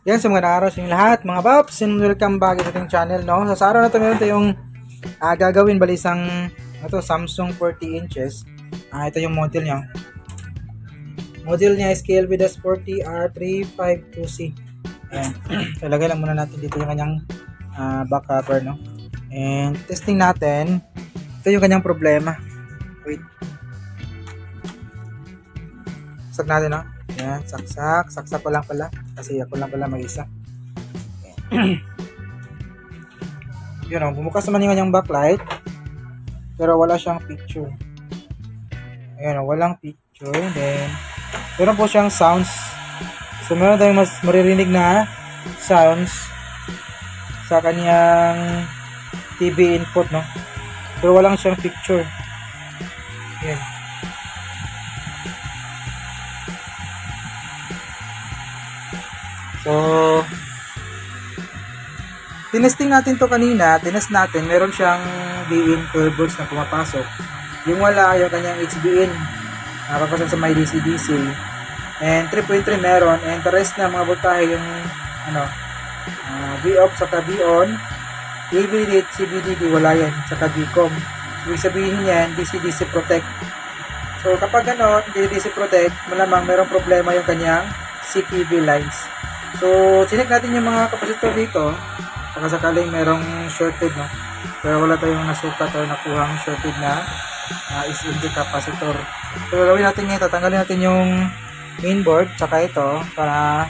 Yan, sa mga araw sa inyo lahat, mga paps, and welcome back sa ating channel, no? Sa araw na ito, meron tayong gagawin, bali isang Samsung 40 inches. Ito yung model niya. Model niya is KLB-40 R352C. Ayan. Talagay lang muna natin dito yung kanyang back cover, no? And testing natin. Ito yung kanyang problema. Wait. Saksak natin, no? Ayan, saksak ko lang pala kasi ako lang pala mag-isa. Yun o, bumukas naman yung kanyang backlight pero wala siyang picture. Ayan o, walang picture. Then meron po siyang sounds, so meron tayong mas maririnig na sounds sa kanyang TV input, no? Pero walang siyang picture. Ayan. So, tinesting natin to kanina, tinest natin, meron siyang B-in 12 volts na pumapasok. Yung wala, yung kanyang HB-in, napapasok sa may DC-DC. And 3.3 meron, and the rest na mga voltahe yung V-off saka V-on, AV-read, CBDD, wala yan, saka V-com. So, ibig sabihin yan, DC-DC protect. So, kapag DC protect, malamang merong problema yung kanyang CKV lines. So, chinek natin yung mga kapasitor dito. Baka sakaling merong shorted, no? Pero wala tayong nasukat o nakuhang shorted na SMD kapasitor. So, gawin natin ngayon, tatanggalin natin yung mainboard, tsaka ito, para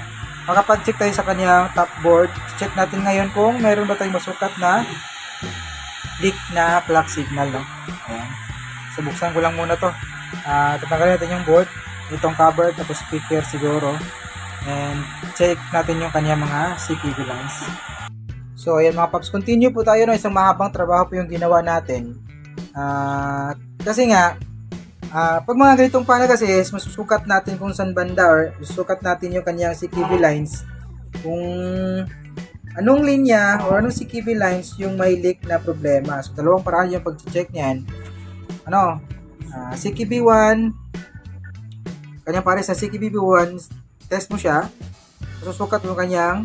makapag-check tayo sa kanyang top board. Check natin ngayon kung meron ba tayong masukat na leak na clock signal, no? Ayan. So, buksan ko lang muna to. Tatanggalin natin yung board, itong cover, tapos speaker siguro. And check natin yung kanya mga CKV lines. So ayan mga paps, continue po tayo, no? Isang mahabang trabaho po yung ginawa natin. Kasi nga pag mga ganitong panel kasi masusukat natin kung saan banda, or susukat natin yung kanyang CKV lines, kung anong linya or anong CKV lines yung may leak na problema. So dalawang paraan yung pag-check niyan. CKV1, kanyang pares sa CKV1, test mo siya, susukat mo kanyang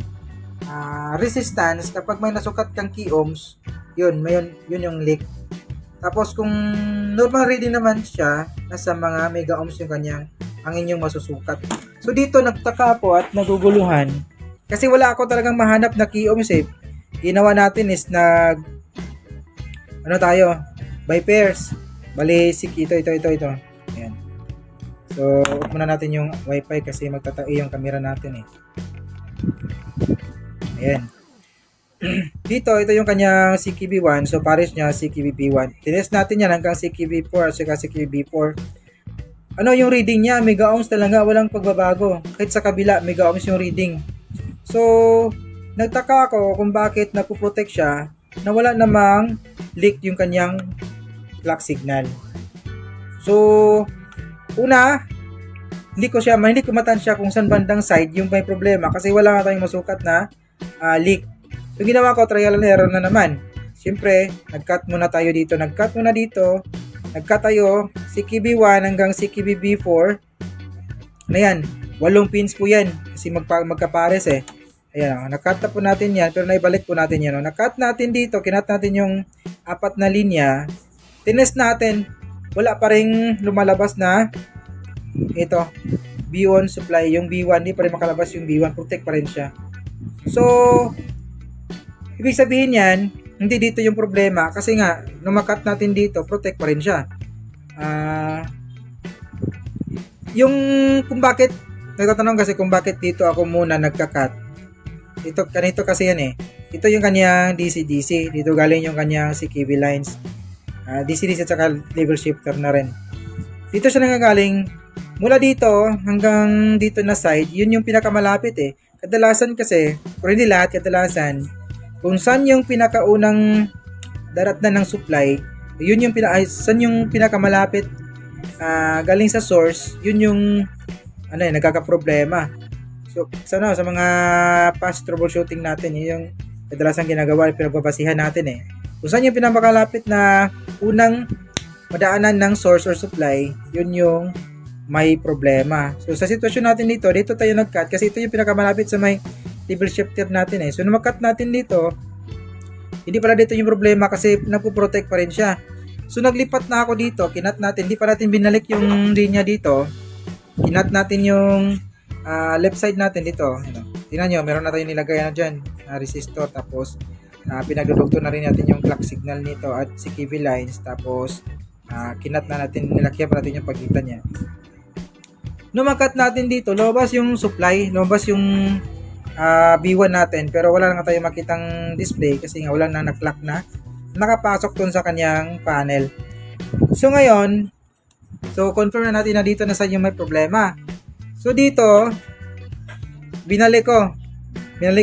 resistance. Kapag may nasukat kang key ohms, yun yung leak. Tapos kung normal reading naman siya, nasa mga mega ohms yung kanyang ang inyong masusukat. So dito nagtaka ako at naguguluhan kasi wala ako talagang mahanap na key ohms eh. Ginawa natin is by pairs. Bali, ito. Ayan. So, off muna natin yung wifi kasi magtatae yung camera natin eh. Ayan. Dito, ito yung kanyang CKB1. So, pares niya CKB-B1. Tinest natin yan hanggang CKB4 at saka CKB-B4. Yung reading niya? Mega ohms talaga, walang pagbabago. Kahit sa kabila, mega ohms yung reading. So, nagtaka ako kung bakit napoprotect siya na wala namang leak yung kanyang clock signal. So, una, hindi ko matansya kung saan bandang side yung may problema kasi wala nga tayong masukat na leak. Yung ginawa ko, trial and error na naman. Siyempre, nag-cut muna dito, nag-cut tayo, CKB1 hanggang CKB-B4. Na yan, 8 pins po yan kasi magkapares eh. Ayan, nag-cut na po natin yan, pero naibalik po natin yan. Nag-cut natin dito, kinat natin yung 4 na linya, tinest natin, wala pa rin lumalabas na ito, B1 supply, yung B1, di pa rin makalabas yung B1, protect pa rin siya. So, ibig sabihin yan, hindi dito yung problema, kasi nga, nung makat natin dito, protect pa rin siya. Yung, kung bakit, nagtatanong kasi kung bakit dito ako muna nagka-cut. Ganito kasi yan eh. Ito yung kanyang DC-DC, dito galing yung kanyang CKV lines. DC-DC at saka level shifter na rin. Dito siya nanggagaling mula dito hanggang dito na side, yun yung pinakamalapit eh. Kadalasan kasi, pero hindi lahat, kadalasan, kung saan yung pinakaunang daratnan ng supply, yun yung saan yung pinakamalapit galing sa source, yun yung nagkakaproblema. So, sa mga past troubleshooting natin, yun yung kadalasan ginagawa, pinagbabasihan natin eh. Kung saan yung pinakamalapit na unang madaanan ng source or supply, yun yung may problema. So sa sitwasyon natin dito tayo nag-cut kasi ito yung pinakamalapit sa may level shifter natin eh. So, nung mag-cut natin dito, hindi pala dito yung problema kasi nagpo-protect pa rin siya. So, naglipat na ako dito, kinat natin, hindi pa natin binalik yung linya dito. Kinat natin yung left side natin dito. Tingnan nyo, meron na tayong nilagay na dyan, resistor, tapos pinagdudugtong na rin natin yung clock signal nito at CKV lines, tapos kinat na natin, nilakyan pa natin yung pagitan niya. Nung mag-cut natin dito, lumabas yung supply, lumabas yung B1 natin, pero wala na nga tayong makitang display kasi nga wala na nag-clock na nakapasok dun sa kanyang panel. So ngayon, confirm na natin na dito na sa yung may problema. So dito, binalik ko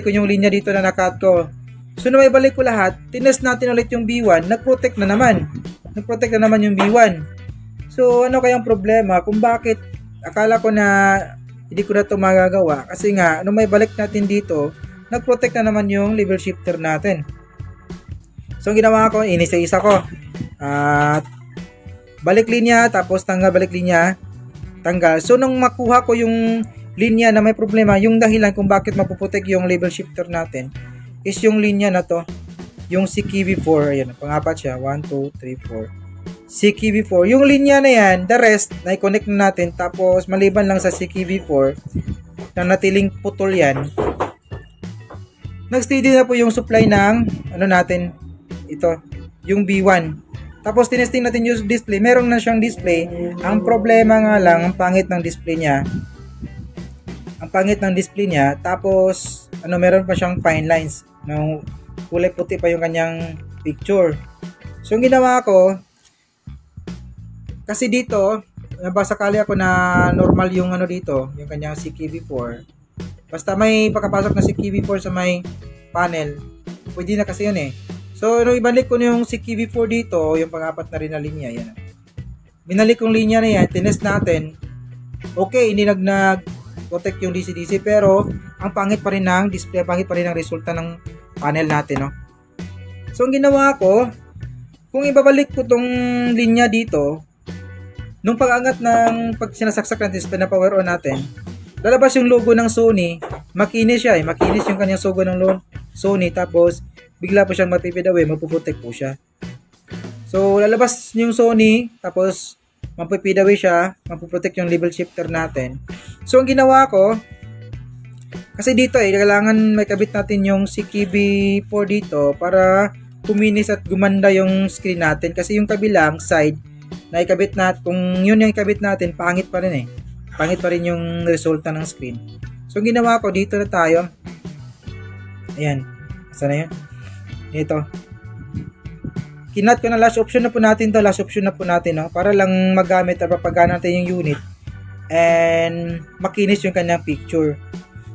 yung linya dito na nakat ko. So nung ibalik ko lahat, tinest natin ulit yung B1, nag-protect na naman yung B1. So ano kayang problema kung bakit akala ko na hindi ko na ito magagawa kasi nga nung may balik natin dito, nag-protect na naman yung level shifter natin. So ang ginawa ko, inisa-isa ko at balik linya, tapos tanggal, balik linya, tanggal. So nung makuha ko yung linya na may problema, yung dahilan kung bakit mapuputek yung level shifter natin is yung linya na to, yung CKV4. Ayan, pangapat siya, 1, 2, 3, 4 CKV4, yung linya na yan, the rest na-connect na natin, tapos maliban lang sa CKV4 na natiling putol yan, nag-steady na po yung supply ng ano natin, ito, yung B1. Tapos tinesting natin yung display, meron na siyang display. Ang problema nga lang, ang pangit ng display niya. Tapos meron pa siyang fine lines. No, kulay puti pa yung kanyang picture. So yung ginawa ko, kasi dito, nabasakali ako na normal yung dito, yung kanyang CKV4. Basta may pagkapasok na CKV4 sa may panel, pwede na kasi yun eh. So, nung ibalik ko yung CKV4 dito, yung pang-apat na rin na linya, yan. Binalik kong linya na yan, tinest natin. Okay, hindi nag-protect yung DC-DC, pero ang pangit pa rin ng display, pangit pa rin ang resulta ng panel natin, no? So, ang ginawa ko, kung ibabalik ko tong linya dito, nung pag-angat ng pag sinasaksak ng display na power on natin, lalabas yung logo ng Sony, makinis siya eh, makinis yung kanyang logo ng Sony, tapos bigla po siyang matipid away, mapuputek po siya. So lalabas yung Sony, tapos mapipid away siya, mapuprotect yung level shifter natin. So ang ginawa ko, kasi dito kailangan may kabit natin yung CKV4 dito para kuminis at gumanda yung screen natin, kasi yung kabilang side na ikabit natin, kung yun yung ikabit natin, pangit pa rin pangit pa rin yung resulta ng screen. So ginawa ko, dito na tayo, ayan, saan na yun? Ito, kinat ko na, last option na po natin, no? Para lang magamit at mapagana natin yung unit and makinis yung kanyang picture.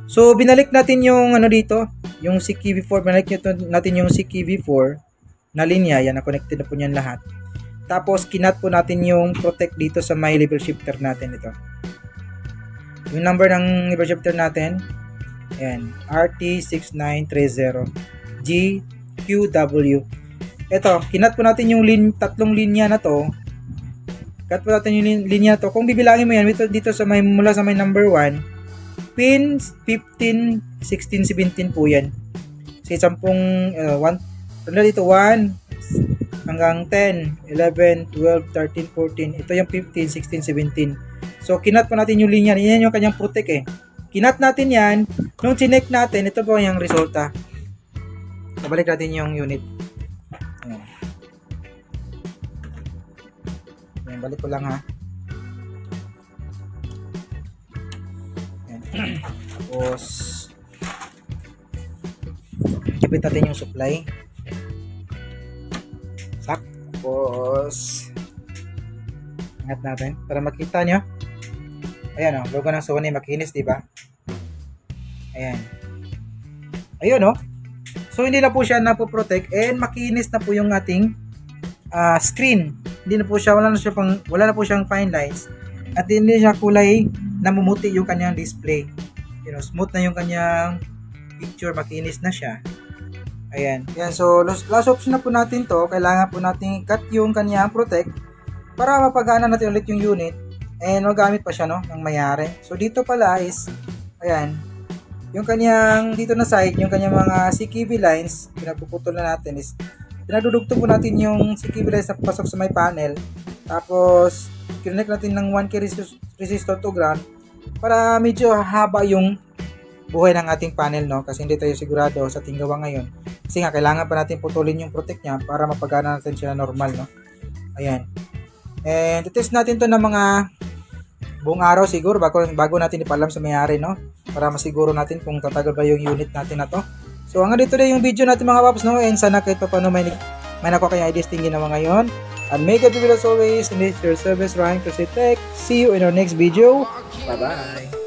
So binalik natin yung dito, yung CKV4, binalik natin yung CKV4 na linya, yan, na connected na po niyan lahat. Tapos kinat po natin yung protect dito sa may level shifter natin, ito. Yung number ng level shifter natin, ayan, RT6930 GQW. Ito, kinat po natin yung tatlong linya na to. Cut po natin yung linya to. Kung bibilangin mo yan dito sa may, mula sa may number 1, pin 15, 16, 17 po yan. Kasi 10, dito 1 hanggang 10, 11, 12, 13, 14. Ito yung 15, 16, 17. So, kinat po natin yung linya. Yan yung kanyang protect eh. Kinat natin yan. Nung chinek natin, ito po yung resulta. Nabalik natin yung unit. Ayan. Ayan, balik ko lang ha. Ayan. Tapos, kapit natin yung supply. Tapos angat natin para makita nyo. Ayan o, logo ng Sony, makinis, diba? Ayan. Ayun o. So hindi na po siya napoprotect and makinis na po yung ating screen. Hindi na po siya, wala na po siyang fine lines at hindi siya kulay namumuti yung kanyang display. Smooth na yung kanyang picture, makinis na siya. Ayan. Ayan. So, last option na po natin to. Kailangan po natin cut yung kanyang protect para mapagana natin ulit yung unit and magamit pa siya ng mayari. So, dito pala is, ayan, yung kanyang dito na side, yung kanyang mga CKB lines, pinagpuputol na natin is pinadudugtong po natin yung CKB lines na pasok sa may panel. Tapos connect natin ng 1K resistor to ground para medyo haba yung buhay ng ating panel, no? Kasi hindi tayo sigurado sa ating gawa ngayon. Kasi nga kailangan pa natin putulin yung protect niya para mapagana natin siya normal, no? Ayan. And test natin to ng mga buong araw siguro bago natin ipalam sa may-ari, no? Para masiguro natin kung tatagal ba yung unit natin na to. So hanggang dito na yung video natin mga paps, no? And sana kahit pa paano may nakuha kayong ideas tingin naman ngayon. And make it as always, and it's your service Ryan Crusade Tech. See you in our next video. Bye-bye.